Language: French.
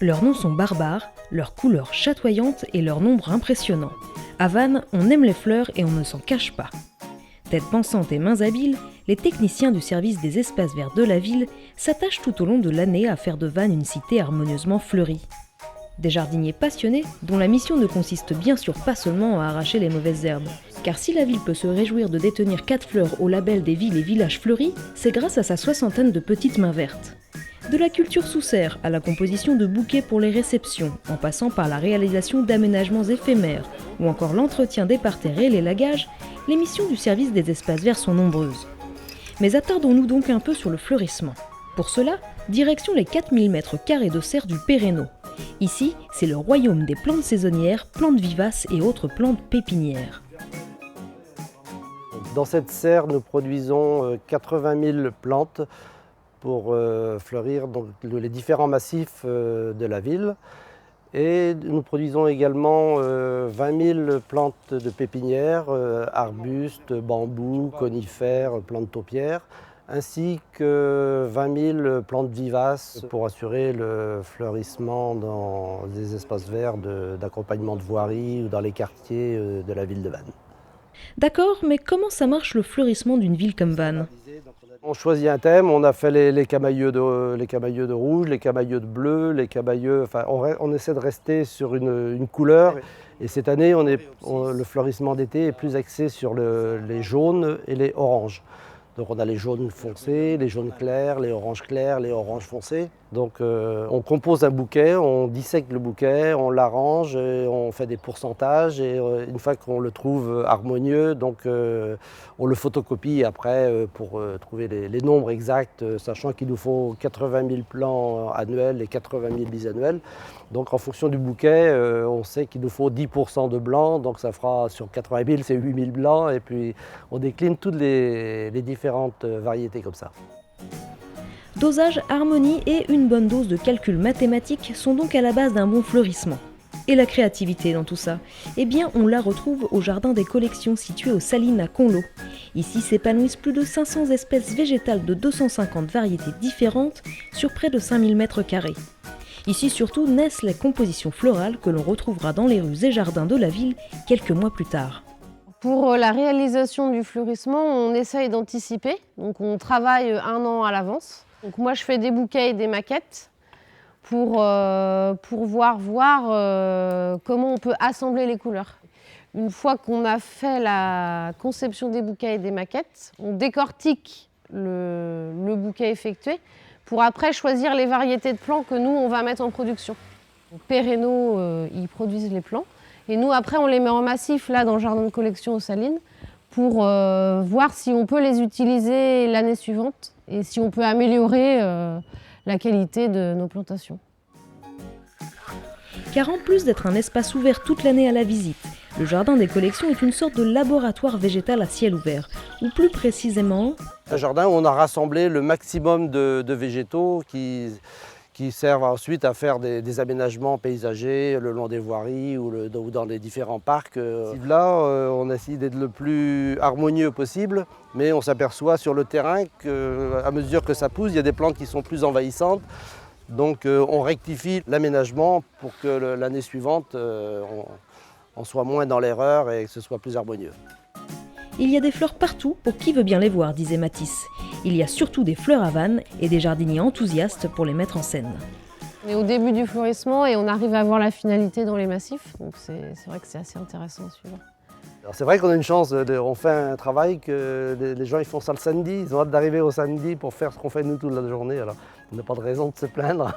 Leurs noms sont barbares, leurs couleurs chatoyantes et leur nombre impressionnant. À Vannes, on aime les fleurs et on ne s'en cache pas. Têtes pensantes et mains habiles, les techniciens du service des espaces verts de la ville s'attachent tout au long de l'année à faire de Vannes une cité harmonieusement fleurie. Des jardiniers passionnés, dont la mission ne consiste bien sûr pas seulement à arracher les mauvaises herbes. Car si la ville peut se réjouir de détenir 4 fleurs au label des villes et villages fleuris, c'est grâce à sa 60aine de petites mains vertes. De la culture sous serre à la composition de bouquets pour les réceptions, en passant par la réalisation d'aménagements éphémères, ou encore l'entretien des parterres et les lagages, les missions du service des espaces verts sont nombreuses. Mais attardons-nous donc un peu sur le fleurissement. Pour cela, direction les 4000 m² de serre du Pérenneau. Ici, c'est le royaume des plantes saisonnières, plantes vivaces et autres plantes pépinières. Dans cette serre, nous produisons 80 000 plantes pour fleurir donc, les différents massifs de la ville. Et nous produisons également 20 000 plantes de pépinières, arbustes, bambous, conifères, plantes taupières, ainsi que 20 000 plantes vivaces pour assurer le fleurissement dans des espaces verts d'accompagnement de voirie ou dans les quartiers de la ville de Vannes. D'accord, mais comment ça marche le fleurissement d'une ville comme Vannes ? On choisit un thème, on a fait les camailleux de rouge, les camailleux de bleu, les camailleux, enfin on essaie de rester sur une couleur. Et cette année, le fleurissement d'été est plus axé sur les jaunes et les oranges. Donc on a les jaunes foncés, les jaunes clairs, les oranges foncés. Donc on compose un bouquet, on dissèque le bouquet, on l'arrange, on fait des pourcentages et une fois qu'on le trouve harmonieux, donc on le photocopie après pour trouver les nombres exacts, sachant qu'il nous faut 80 000 plants annuels et 80 000 bisannuels. Donc en fonction du bouquet, on sait qu'il nous faut 10% de blanc, donc ça fera sur 80 000, c'est 8 000 blancs, et puis on décline toutes les différentes variétés comme ça. Dosage, harmonie et une bonne dose de calcul mathématique sont donc à la base d'un bon fleurissement. Et la créativité dans tout ça ? Eh bien, on la retrouve au Jardin des Collections situé aux Salines à Conlo. Ici s'épanouissent plus de 500 espèces végétales de 250 variétés différentes sur près de 5000 m². Ici surtout naissent les compositions florales que l'on retrouvera dans les rues et jardins de la ville quelques mois plus tard. Pour la réalisation du fleurissement, on essaye d'anticiper, donc on travaille 1 an à l'avance. Donc moi je fais des bouquets et des maquettes pour voir comment on peut assembler les couleurs. Une fois qu'on a fait la conception des bouquets et des maquettes, on décortique le bouquet effectué pour après choisir les variétés de plants que nous on va mettre en production. Pérenneau, ils produisent les plants. Et nous, après, on les met en massif, là, dans le jardin de collection aux Salines, pour voir si on peut les utiliser l'année suivante et si on peut améliorer la qualité de nos plantations. Car en plus d'être un espace ouvert toute l'année à la visite, le jardin des collections est une sorte de laboratoire végétal à ciel ouvert, ou plus précisément... Un jardin où on a rassemblé le maximum de végétaux qui servent ensuite à faire des aménagements paysagers le long des voiries ou dans les différents parcs. Là, on a essayé d'être le plus harmonieux possible, mais on s'aperçoit sur le terrain qu'à mesure que ça pousse, il y a des plantes qui sont plus envahissantes. Donc on rectifie l'aménagement pour que l'année suivante, on soit moins dans l'erreur et que ce soit plus harmonieux. Il y a des fleurs partout pour qui veut bien les voir, disait Matisse. Il y a surtout des fleurs à Vannes et des jardiniers enthousiastes pour les mettre en scène. On est au début du fleurissement et on arrive à voir la finalité dans les massifs, donc c'est vrai que c'est assez intéressant à suivre. C'est vrai qu'on a une chance, on fait un travail que les gens ils font ça le samedi, ils ont hâte d'arriver au samedi pour faire ce qu'on fait nous toute la journée, alors on n'a pas de raison de se plaindre.